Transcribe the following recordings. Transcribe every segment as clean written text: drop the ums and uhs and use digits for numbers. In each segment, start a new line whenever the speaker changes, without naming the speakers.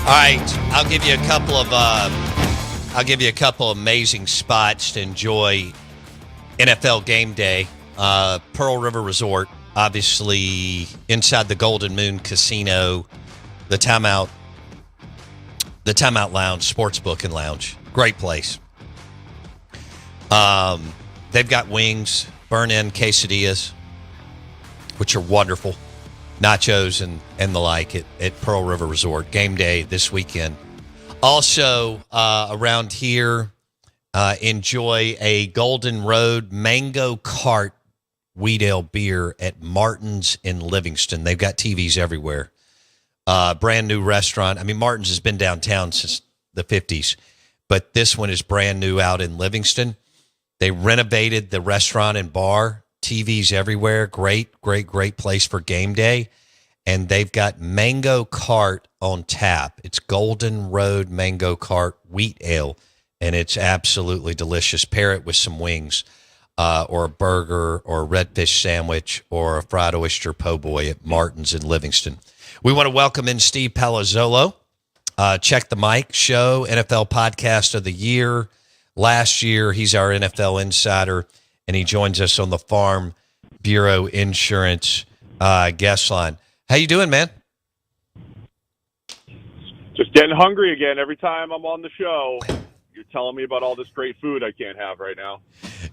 All right, I'll give you a couple amazing spots to enjoy NFL game day. Pearl River Resort, obviously inside the Golden Moon Casino, the Timeout Lounge, Sportsbook and Lounge. Great place. They've got wings, burn-in quesadillas, which are wonderful. Nachos and the like at Pearl River Resort. Game day this weekend. Also, around here, enjoy a Golden Road Mango Cart Wheat Ale beer at Martin's in Livingston. They've got TVs everywhere. Brand new restaurant. I mean, Martin's has been downtown since the 50s, but this one is brand new out in Livingston. They renovated the restaurant and bar. TVs everywhere. Great place for game day. And they've got Mango Cart on tap. It's Golden Road Mango Cart Wheat Ale, and it's absolutely delicious. Pair it with some wings or a burger or a redfish sandwich or a fried oyster po' boy at Martin's in Livingston. We want to welcome in Steve Palazzolo. Check the Mic Show, NFL Podcast of the Year. Last year, he's our NFL insider, and he joins us on the Farm Bureau Insurance guest line. How you doing, man?
Just getting hungry again. Every time I'm on the show, you're telling me about all this great food I can't have right now.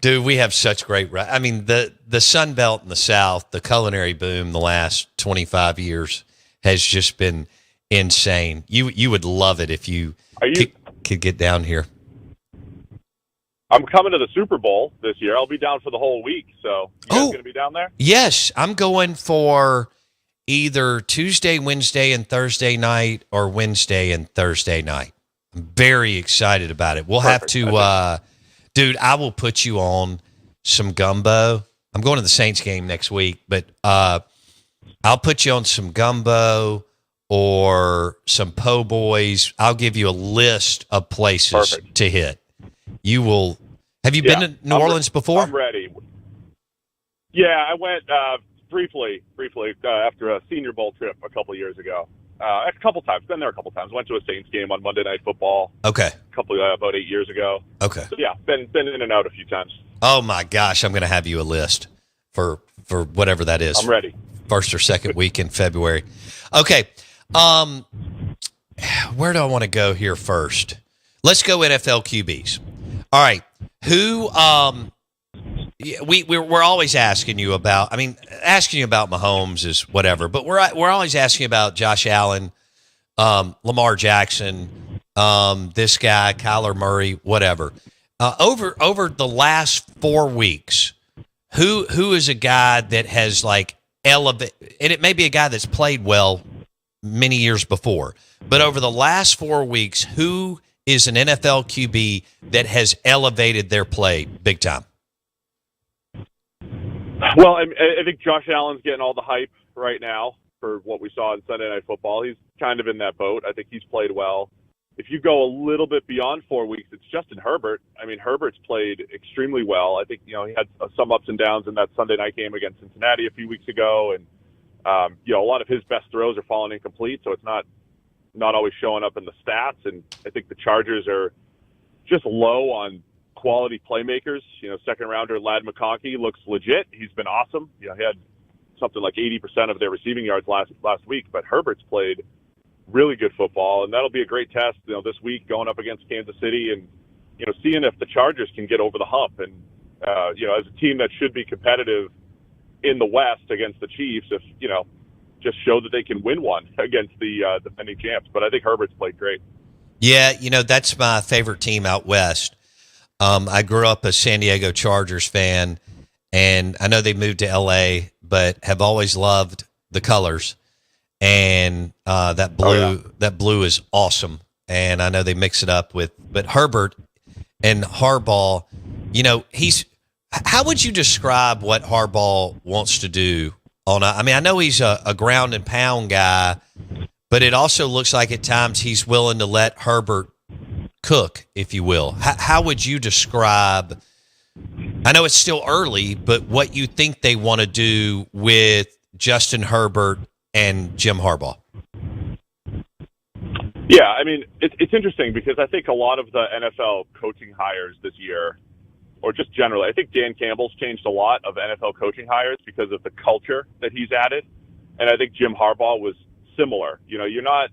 Dude, we have such great – I mean, the Sun Belt in the South, the culinary boom the last 25 years has just been insane. You would love it if you could get down here.
I'm coming to the Super Bowl this year. I'll be down for the whole week. So you guys going to be down there?
Yes. I'm going for either Tuesday, Wednesday, and Thursday night or Wednesday and Thursday night. I'm very excited about it. We'll
Perfect.
have to dude, I will put you on some gumbo. I'm going to the Saints game next week, but I'll put you on some gumbo or some po' boys. I'll give you a list of places to hit. You will. Have you been to New Orleans before?
I'm ready. Yeah, I went briefly after a Senior Bowl trip a couple of years ago. A couple times. Been there a couple times. Went to a Saints game on Monday Night Football.
Okay.
About 8 years ago.
Okay.
So yeah, been in and out a few times.
Oh my gosh, I'm going to have you a list for whatever that is.
I'm ready.
First or second week in February. Okay. Where do I want to go here first? Let's go NFL QBs. All right. Who we're always asking you about. I mean, asking you about Mahomes is whatever, but we're always asking about Josh Allen, Lamar Jackson, this guy, Kyler Murray, whatever. Over the last 4 weeks, who is a guy that has like elevated, and it may be a guy that's played well many years before, but over the last 4 weeks, who is an NFL QB that has elevated their play big time?
Well, I think Josh Allen's getting all the hype right now for what we saw in Sunday Night Football. He's kind of in that boat. I think he's played well. If you go a little bit beyond 4 weeks, it's Justin Herbert. I mean, Herbert's played extremely well. I think, he had some ups and downs in that Sunday night game against Cincinnati a few weeks ago. And, a lot of his best throws are falling incomplete, so it's not always showing up in the stats. And I think the Chargers are just low on quality playmakers. Second rounder Ladd McConkey looks legit. He's been awesome. He had something like 80% of their receiving yards last week, but Herbert's played really good football, and that'll be a great test, this week going up against Kansas City and, seeing if the Chargers can get over the hump. And, as a team that should be competitive in the West against the Chiefs, if, just show that they can win one against the defending champs. But I think Herbert's played great.
Yeah, that's my favorite team out West. I grew up a San Diego Chargers fan, and I know they moved to L.A., but have always loved the colors. And that blue is awesome. And I know they mix it up but Herbert and Harbaugh, how would you describe what Harbaugh wants to do I know he's a ground and pound guy, but it also looks like at times he's willing to let Herbert cook, if you will. How would you describe, I know it's still early, but what you think they want to do with Justin Herbert and Jim Harbaugh?
Yeah, I mean, it's interesting because I think a lot of the NFL coaching hires this year, or just generally, I think Dan Campbell's changed a lot of NFL coaching hires because of the culture that he's added. And I think Jim Harbaugh was similar. You know, you're not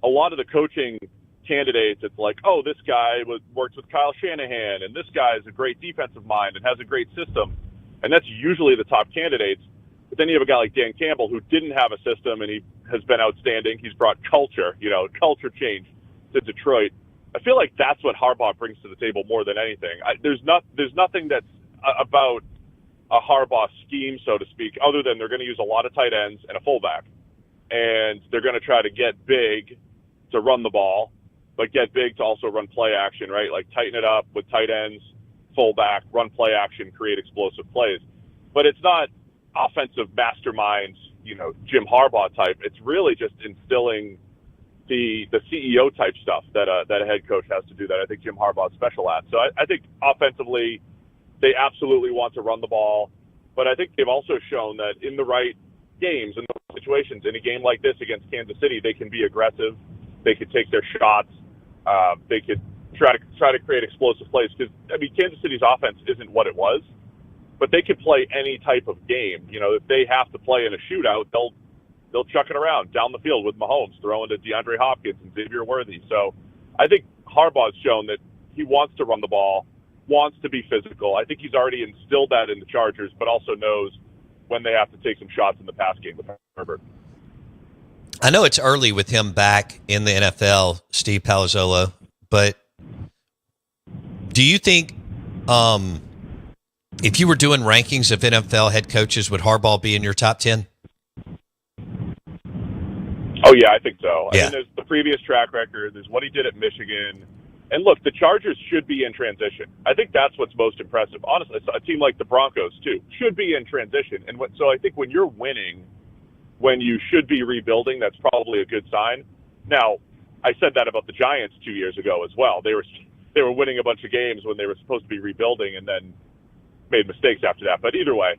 a lot of the coaching candidates. It's like, oh, this guy works with Kyle Shanahan, and this guy is a great defensive mind and has a great system, and that's usually the top candidates. But then you have a guy like Dan Campbell who didn't have a system, and he has been outstanding. He's brought culture, culture change to Detroit. I feel like that's what Harbaugh brings to the table more than anything. There's nothing that's about a Harbaugh scheme, so to speak, other than they're going to use a lot of tight ends and a fullback, and they're going to try to get big to run the ball, but get big to also run play action, right? Like tighten it up with tight ends, fullback, run play action, create explosive plays. But it's not offensive masterminds, Jim Harbaugh type. It's really just instilling the CEO type stuff that a head coach has to do that I think Jim Harbaugh's special at. So I think offensively, they absolutely want to run the ball, but I think they've also shown that in the right games, in the right situations, in a game like this against Kansas City, they can be aggressive. They could take their shots. They could try to create explosive plays because Kansas City's offense isn't what it was, but they could play any type of game. If they have to play in a shootout, they'll chuck it around down the field with Mahomes, throwing to DeAndre Hopkins and Xavier Worthy. So I think Harbaugh's shown that he wants to run the ball, wants to be physical. I think he's already instilled that in the Chargers, but also knows when they have to take some shots in the pass game with Herbert.
I know it's early with him back in the NFL, Steve Palazzolo, but do you think if you were doing rankings of NFL head coaches, would Harbaugh be in your top 10?
Oh, yeah, I think so.
Yeah.
I mean, there's the previous track record. There's what he did at Michigan. And look, the Chargers should be in transition. I think that's what's most impressive. Honestly, a team like the Broncos, too, should be in transition. And so I think when you're winning, when you should be rebuilding, that's probably a good sign. Now, I said that about the Giants 2 years ago as well. They were winning a bunch of games when they were supposed to be rebuilding and then made mistakes after that. But either way,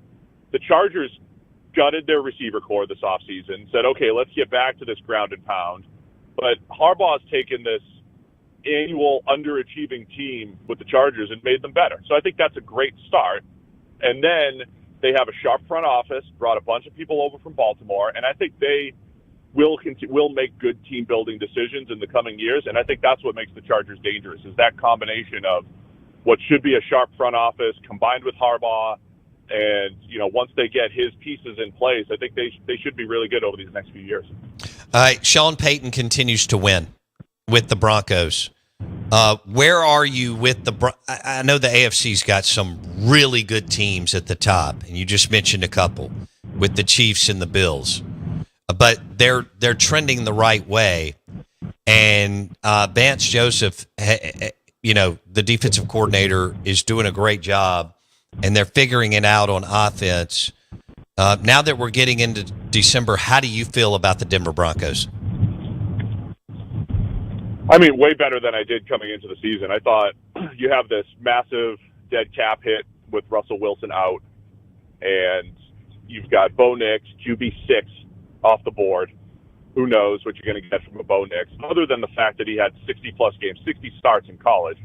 the Chargers gutted their receiver core this offseason, said, okay, let's get back to this ground and pound. But Harbaugh's taken this annual underachieving team with the Chargers and made them better. So I think that's a great start. And then they have a sharp front office, brought a bunch of people over from Baltimore, and I think they will make good team-building decisions in the coming years. And I think that's what makes the Chargers dangerous, is that combination of what should be a sharp front office combined with Harbaugh. And, once they get his pieces in place, I think they should be really good over these next few years.
All right, Sean Payton continues to win with the Broncos. Where are you with the I know the AFC's got some really good teams at the top, and you just mentioned a couple with the Chiefs and the Bills. But they're trending the right way. And Vance Joseph, the defensive coordinator, is doing a great job, and they're figuring it out on offense. Now that we're getting into December, how do you feel about the Denver Broncos?
Way better than I did coming into the season. I thought you have this massive dead cap hit with Russell Wilson out, and you've got Bo Nix, QB6, off the board. Who knows what you're going to get from a Bo Nix, other than the fact that he had 60-plus games, 60 starts in college.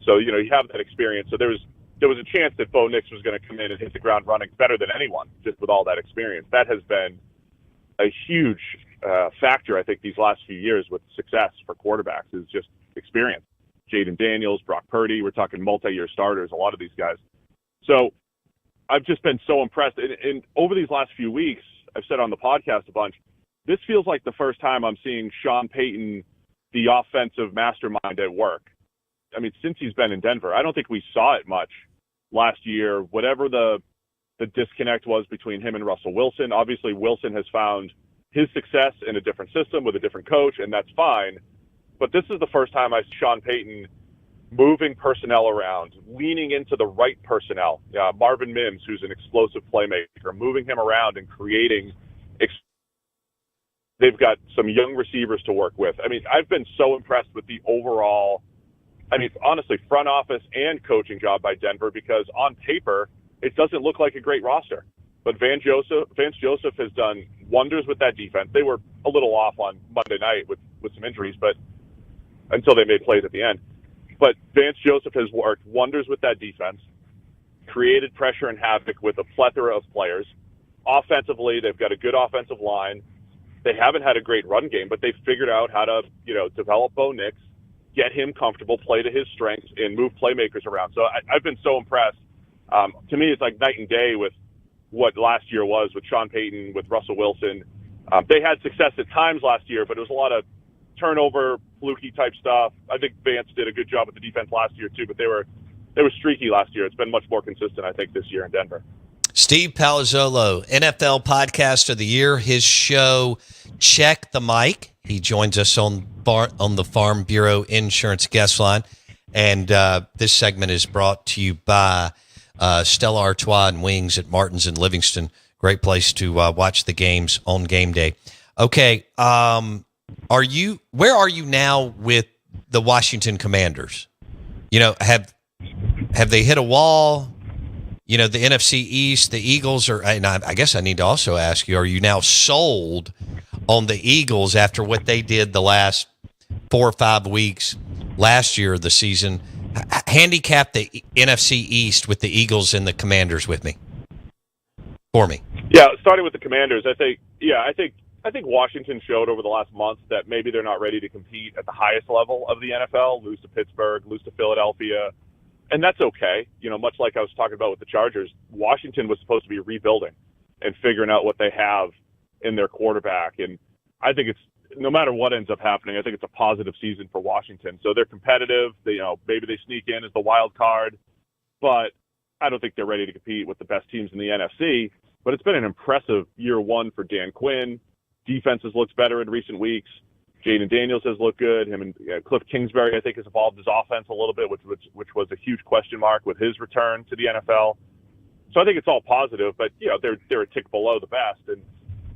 So, you have that experience. So there was a chance that Bo Nix was going to come in and hit the ground running better than anyone, just with all that experience. That has been a huge factor, I think, these last few years with success for quarterbacks, is just experience. Jaden Daniels, Brock Purdy, we're talking multi-year starters, a lot of these guys. So I've just been so impressed. And over these last few weeks, I've said on the podcast a bunch, this feels like the first time I'm seeing Sean Payton, the offensive mastermind, at work. Since he's been in Denver, I don't think we saw it much last year. Whatever the disconnect was between him and Russell Wilson, obviously Wilson has found his success in a different system with a different coach, and that's fine. But this is the first time I see Sean Payton moving personnel around, leaning into the right personnel. Marvin Mims, who's an explosive playmaker, moving him around and creating. They've got some young receivers to work with. I've been so impressed with the overall, honestly, front office and coaching job by Denver, because on paper, it doesn't look like a great roster. But Vance Joseph has done wonders with that defense. They were a little off on Monday night with some injuries, but until they made plays at the end. But Vance Joseph has worked wonders with that defense, created pressure and havoc with a plethora of players. Offensively, they've got a good offensive line. They haven't had a great run game, but they've figured out how to, develop Bo Nix, get him comfortable, play to his strengths, and move playmakers around. So I've been so impressed. To me, it's like night and day with what last year was with Sean Payton, with Russell Wilson. They had success at times last year, but it was a lot of turnover, fluky type stuff. I think Vance did a good job with the defense last year too, but they were streaky last year. It's been much more consistent, I think, this year in Denver.
Steve Palazzolo, NFL Podcast of the Year. His show, Check the Mic. He joins us on the Farm Bureau Insurance Guest Line. And this segment is brought to you by Stella Artois and Wings at Martin's in Livingston. Great place to watch the games on game day. Okay, where are you now with the Washington Commanders? Have they hit a wall? The NFC East, the Eagles are, and I guess I need to also ask you, are you now sold on the Eagles after what they did the last 4 or 5 weeks last year of the season? Handicap the NFC East with the Eagles and the Commanders with me. For me.
Yeah, starting with the Commanders, I think Washington showed over the last month that maybe they're not ready to compete at the highest level of the NFL, lose to Pittsburgh, lose to Philadelphia. And that's okay. Much like I was talking about with the Chargers, Washington was supposed to be rebuilding and figuring out what they have in their quarterback. And I think no matter what ends up happening, I think it's a positive season for Washington. So they're competitive. Maybe they sneak in as the wild card, but I don't think they're ready to compete with the best teams in the NFC. But it's been an impressive year one for Dan Quinn. Defenses looks better in recent weeks. Jaden Daniels has looked good. Him and Cliff Kingsbury, I think, has evolved his offense a little bit, which was a huge question mark with his return to the NFL. So I think it's all positive, but they're a tick below the best. And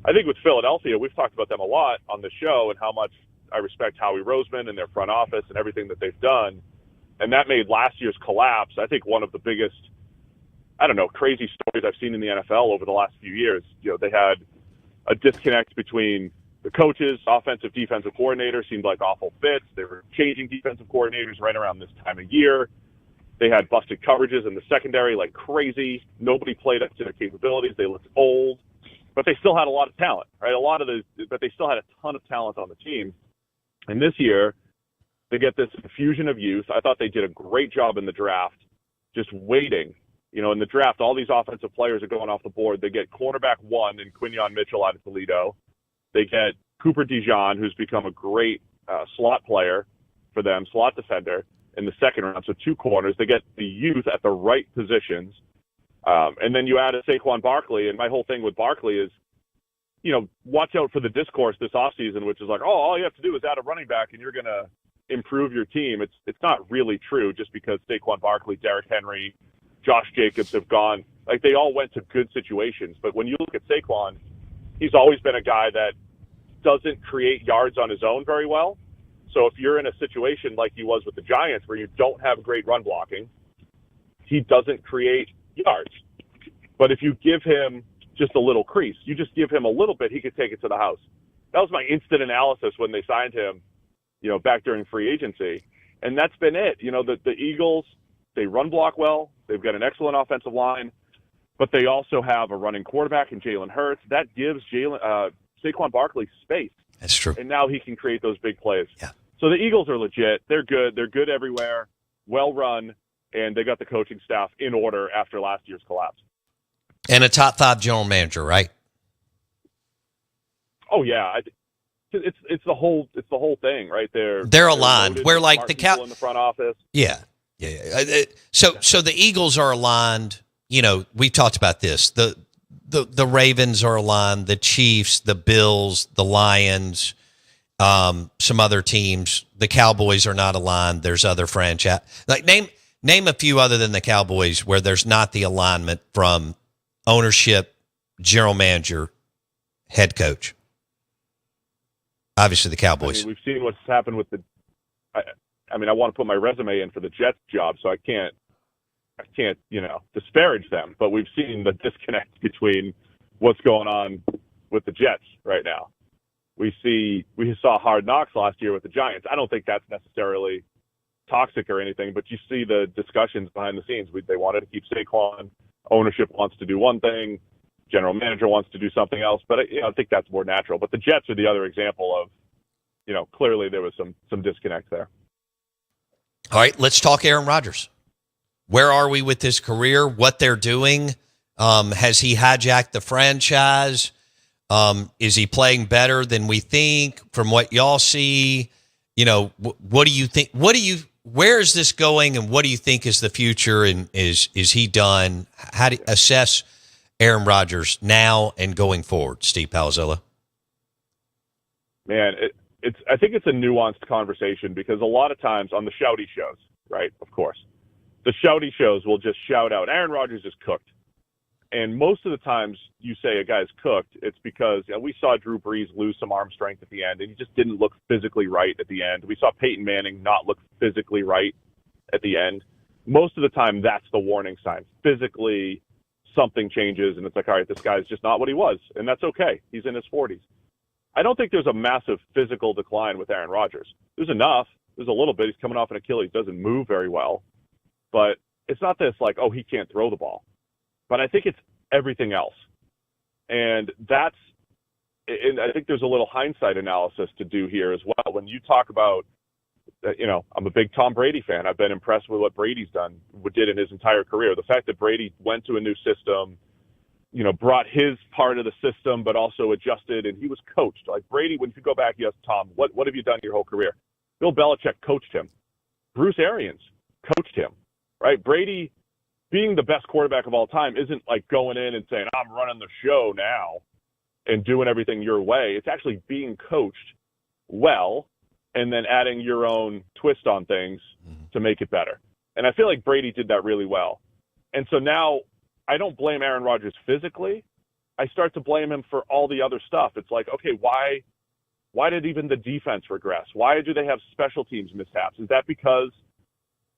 I think with Philadelphia, we've talked about them a lot on the show and how much I respect Howie Roseman and their front office and everything that they've done. And that made last year's collapse, I think, one of the biggest, crazy stories I've seen in the NFL over the last few years. They had a disconnect between the coaches, offensive, defensive coordinator seemed like awful fits. They were changing defensive coordinators right around this time of year. They had busted coverages in the secondary like crazy. Nobody played up to their capabilities. They looked old, but they still had a lot of talent, right? But they still had a ton of talent on the team. And this year, they get this infusion of youth. I thought they did a great job in the draft, just waiting. In the draft, all these offensive players are going off the board. They get cornerback 1 in Quinyon Mitchell out of Toledo. They get Cooper DeJean, who's become a great slot player for them, slot defender, in the second round. So 2 corners. They get the youth at the right positions. And then you add a Saquon Barkley. And my whole thing with Barkley is, watch out for the discourse this offseason, which is like, all you have to do is add a running back and you're going to improve your team. It's not really true just because Saquon Barkley, Derrick Henry, Josh Jacobs have gone. Like, they all went to good situations. But when you look at Saquon, he's always been a guy that doesn't create yards on his own very well. So if you're in a situation like he was with the Giants where you don't have great run blocking, he doesn't create yards. But if you give him just a little crease, you just give him a little bit, he could take it to the house. That was my instant analysis when they signed him, back during free agency. And that's been it. The Eagles, they run block well. They've got an excellent offensive line, but they also have a running quarterback in Jalen Hurts. That gives Saquon Barkley space.
That's true.
And now he can create those big plays.
Yeah.
So the Eagles are legit. They're good. They're good everywhere, well run, and they got the coaching staff in order after last year's collapse.
And a top 5 general manager, right?
Oh yeah, it's the whole thing, right?
They're aligned. We're like the
in the front office.
Yeah. So the Eagles are aligned. We talked about this. The Ravens are aligned. The Chiefs, the Bills, the Lions, some other teams. The Cowboys are not aligned. There's other franchise. Like name a few other than the Cowboys where there's not the alignment from ownership, general manager, head coach. Obviously, the Cowboys.
We've seen what's happened with I want to put my resume in for the Jets job, so I can't, disparage them. But we've seen the disconnect between what's going on with the Jets right now. We saw Hard Knocks last year with the Giants. I don't think that's necessarily toxic or anything, but you see the discussions behind the scenes. They wanted to keep Saquon. Ownership wants to do one thing. General manager wants to do something else. But I think that's more natural. But the Jets are the other example of, clearly there was some disconnect there.
All right, let's talk Aaron Rodgers. Where are we with his career? What they're doing? Has he hijacked the franchise? Is he playing better than we think from what y'all see? What do you think? Where is this going, and what do you think is the future? And is he done? How do you assess Aaron Rodgers now and going forward, Steve Palazzolo?
Man, I think it's a nuanced conversation because a lot of times on the shouty shows, right? Of course, the shouty shows will just shout out, Aaron Rodgers is cooked. And most of the times you say a guy's cooked, it's because we saw Drew Brees lose some arm strength at the end, and he just didn't look physically right at the end. We saw Peyton Manning not look physically right at the end. Most of the time, that's the warning sign. Physically, something changes, and it's like, all right, this guy's just not what he was, and that's okay. He's in his 40s. I don't think there's a massive physical decline with Aaron Rodgers. There's enough. There's a little bit. He's coming off an Achilles, doesn't move very well. But it's not this like, oh, he can't throw the ball. But I think it's everything else. And I think there's a little hindsight analysis to do here as well. When you talk about, I'm a big Tom Brady fan. I've been impressed with what Brady's did in his entire career. The fact that Brady went to a new system, brought his part of the system, but also adjusted, and he was coached. Like Brady, when you go back, you ask Tom, what have you done your whole career? Bill Belichick coached him. Bruce Arians coached him, right? Brady, being the best quarterback of all time, isn't like going in and saying, I'm running the show now and doing everything your way. It's actually being coached well and then adding your own twist on things to make it better. And I feel like Brady did that really well. And so now I don't blame Aaron Rodgers physically. I start to blame him for all the other stuff. It's like, okay, why did even the defense regress? Why do they have special teams mishaps? Is that because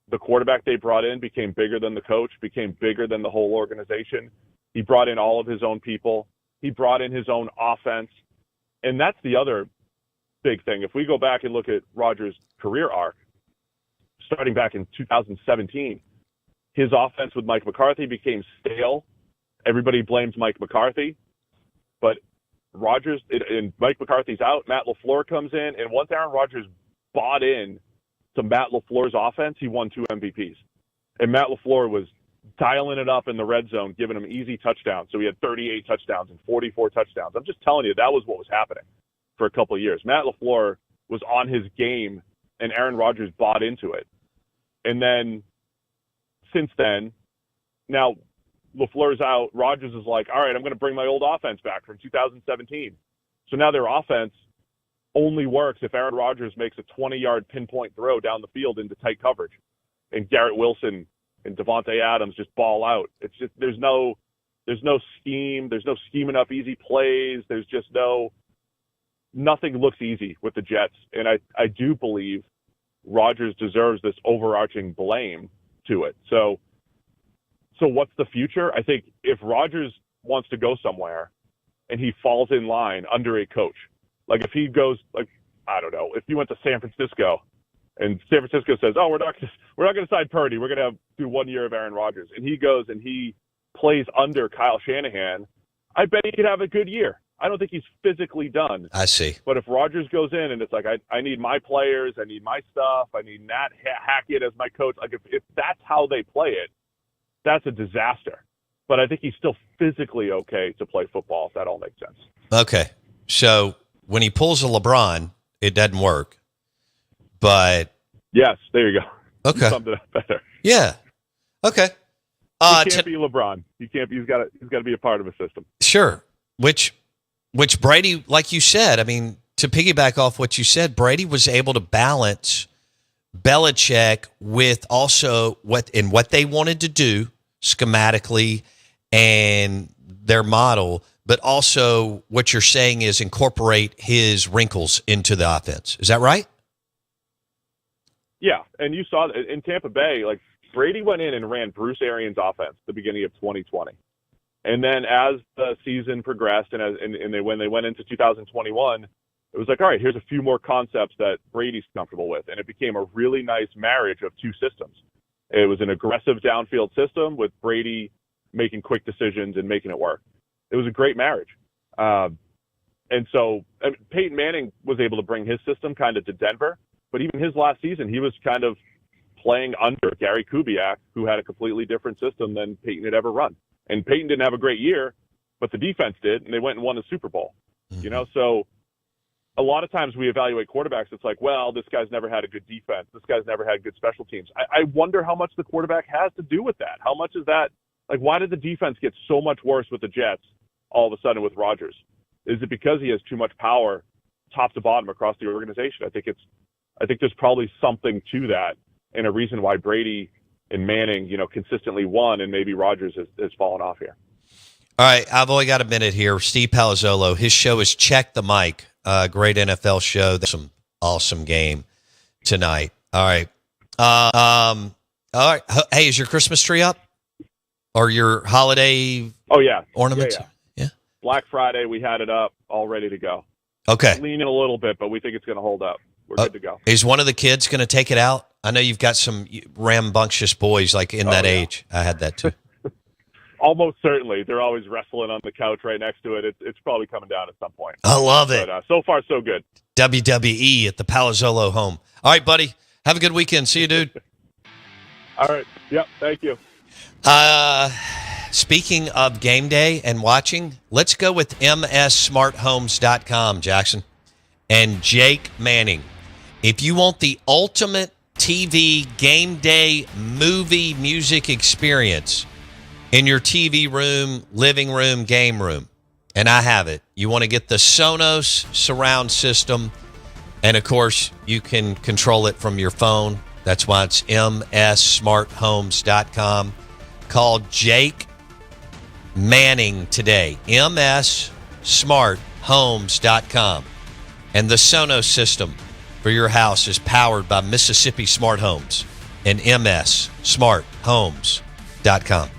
the quarterback they brought in became bigger than the coach, became bigger than the whole organization? He brought in all of his own people. He brought in his own offense. And that's the other big thing. If we go back and look at Rodgers' career arc, starting back in 2017, his offense with Mike McCarthy became stale. Everybody blames Mike McCarthy. But Rodgers, and Mike McCarthy's out, Matt LaFleur comes in, and once Aaron Rodgers bought in to Matt LaFleur's offense, he won 2 MVPs. And Matt LaFleur was dialing it up in the red zone, giving him easy touchdowns. So he had 38 touchdowns and 44 touchdowns. I'm just telling you, that was what was happening for a couple of years. Matt LaFleur was on his game, and Aaron Rodgers bought into it. And then since then, now LaFleur's out, Rodgers is like, all right, I'm going to bring my old offense back from 2017. So now their offense only works if Aaron Rodgers makes a 20-yard pinpoint throw down the field into tight coverage, and Garrett Wilson and Devontae Adams just ball out. It's just there's no scheme. There's no scheming up easy plays. There's just nothing looks easy with the Jets, and I do believe Rodgers deserves this overarching blame to it. So what's the future? I think if Rodgers wants to go somewhere and he falls in line under a coach, like if he goes, like, I don't know, if you went to San Francisco and San Francisco says, oh, we're not going to sign Purdy, we're going to do 1 year of Aaron Rodgers, and he goes and he plays under Kyle Shanahan, I bet he could have a good year. I don't think he's physically done.
I see.
But if Rodgers goes in and it's like, I need my players, I need my stuff, I need Nat Hackett as my coach, like if that's how they play it, that's a disaster. But I think he's still physically okay to play football, if that all makes sense.
Okay. So when he pulls a LeBron, it doesn't work. But
yes, there you go.
Okay.
You summed it up better.
Yeah. Okay.
He can't be LeBron. He can't be. He's got to be a part of a system.
Sure. Which Brady, like you said, I mean, to piggyback off what you said, Brady was able to balance Belichick with also what they wanted to do schematically and their model, but also what you're saying is incorporate his wrinkles into the offense. Is that right?
Yeah, and you saw in Tampa Bay, like Brady went in and ran Bruce Arians' offense at the beginning of 2020. And then as the season progressed when they went into 2021, it was like, all right, here's a few more concepts that Brady's comfortable with. And it became a really nice marriage of two systems. It was an aggressive downfield system with Brady making quick decisions and making it work. It was a great marriage. And so Peyton Manning was able to bring his system kind of to Denver. But even his last season, he was kind of playing under Gary Kubiak, who had a completely different system than Peyton had ever run. And Peyton didn't have a great year, but the defense did, and they went and won the Super Bowl.
Mm-hmm.
So a lot of times we evaluate quarterbacks. It's like, well, this guy's never had a good defense. This guy's never had good special teams. I wonder how much the quarterback has to do with that. How much is that? Like, why did the defense get so much worse with the Jets all of a sudden with Rodgers? Is it because he has too much power top to bottom across the organization? I think there's probably something to that, and a reason why Brady and Manning, consistently won, and maybe Rodgers has fallen off here.
All right, I've only got a minute here. Steve Palazzolo, his show is Check the Mic, great NFL show. That's some awesome game tonight. All right. All right. Hey, is your Christmas tree up? Or your holiday ornaments?
Yeah. Black Friday, we had it up, all ready to go.
Okay.
Leaning a little bit, but we think it's going to hold up. We're good to go.
Is one of the kids going to take it out? I know you've got some rambunctious boys like in that age. I had that too.
Almost certainly. They're always wrestling on the couch right next to it. It's probably coming down at some point.
I love it.
But so far, so good.
WWE at the Palazzolo home. All right, buddy. Have a good weekend. See you, dude.
All right. Yep. Thank you.
Speaking of game day and watching, let's go with mssmarthomes.com, Jackson, and Jake Manning. If you want the ultimate TV game day movie music experience in your TV room, living room, game room, and I have it. You want to get the Sonos surround system, and of course, you can control it from your phone. That's why it's mssmarthomes.com. Call Jake Manning today, mssmarthomes.com. And the Sonos system for your house is powered by Mississippi Smart Homes and mssmarthomes.com.